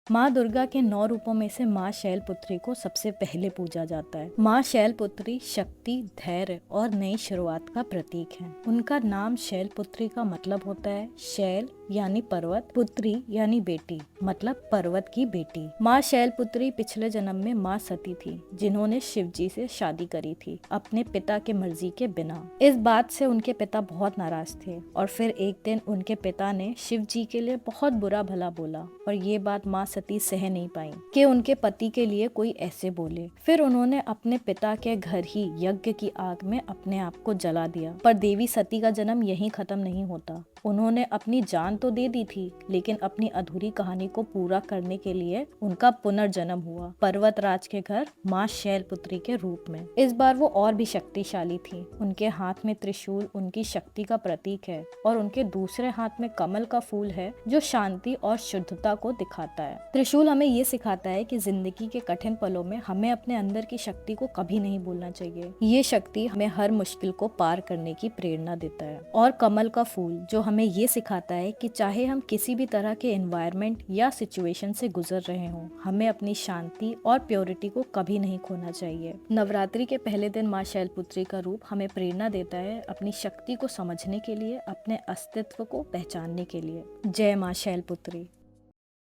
माँ दुर्गा के 9 रूपों में से माँ शैलपुत्री को सबसे पहले पूजा जाता है। माँ शैलपुत्री शक्ति, धैर्य और नई शुरुआत का प्रतीक है। उनका नाम शैलपुत्री का मतलब होता है शैल यानी पर्वत, पुत्री यानी बेटी मतलब पर्वत की बेटी। माँ शैलपुत्री पिछले जन्म में माँ सती थी, जिन्होंने शिव जी से शादी करी थी अपने पिता के मर्जी के बिना। इस बात से उनके पिता बहुत नाराज थे और फिर एक दिन उनके पिता ने शिव जी के लिए बहुत बुरा भला बोला और ये बात माँ सती सह नहीं पाई कि उनके पति के लिए कोई ऐसे बोले। फिर उन्होंने अपने पिता के घर ही यज्ञ की आग में अपने आप को जला दिया। पर देवी सती का जन्म यहीं खत्म नहीं होता। उन्होंने अपनी जान तो दे दी थी, लेकिन अपनी अधूरी कहानी को पूरा करने के लिए उनका पुनर्जन्म हुआ पर्वतराज के घर माँ शैलपुत्री के रूप में। इस बार वो और भी शक्तिशाली थी। उनके हाथ में त्रिशूल उनकी शक्ति का प्रतीक है और उनके दूसरे हाथ में कमल का फूल है जो शांति और शुद्धता को दिखाता है। त्रिशूल हमें ये सिखाता है कि जिंदगी के कठिन पलों में हमें अपने अंदर की शक्ति को कभी नहीं भूलना चाहिए। ये शक्ति हमें हर मुश्किल को पार करने की प्रेरणा देता है। और कमल का फूल जो हमें ये सिखाता है कि चाहे हम किसी भी तरह के एनवायरनमेंट या सिचुएशन से गुजर रहे हों, हमें अपनी शांति और प्योरिटी को कभी नहीं खोना चाहिए। नवरात्रि के पहले दिन माँ शैलपुत्री का रूप हमें प्रेरणा देता है अपनी शक्ति को समझने के लिए, अपने अस्तित्व को पहचानने के लिए। जय माँ शैलपुत्री।